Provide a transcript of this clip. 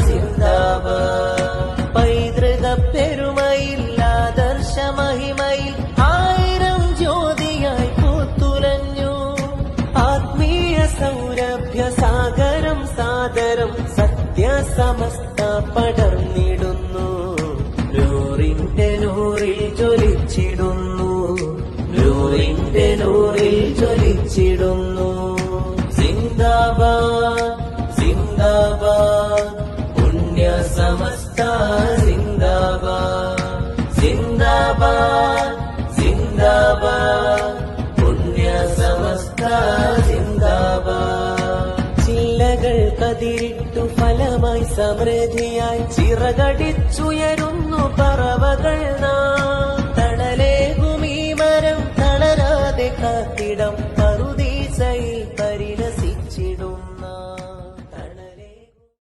സിന്ദാബാദ്. പൈതൃക പെരുമയിൽ ആദർശ മഹിമയിൽ 1000 ജ്യോതിയായി പൂത്തുലഞ്ഞു. ആത്മീയ സൗരഭ്യ സാഗരം സാദരം സത്യസമസ്ത പടർന്നിടുന്നു. നൂറിന്റെ നൂറിൽ ജ്വലിച്ചിടുന്നു, നൂറിന്റെ നൂറിൽ ജ്വലിച്ചിടുന്നു. സിന്ദാബാദ് സിന്ദാബാദ് പുണ്യ സമസ്ത സിന്ദാബാദ്. സിന്ദാബാദ് സിന്ദാബാദ് പുണ്യ സമസ്ത സിന്ദാബാദ്. ചില്ലകൾ കതിരിട്ടു ഫലമായി സമൃദ്ധിയായി ചിറകടിച്ചുയരുന്നു പറവകൾ നാം. തണലേകുമീ മരം തളരാതെ കാത്തിടം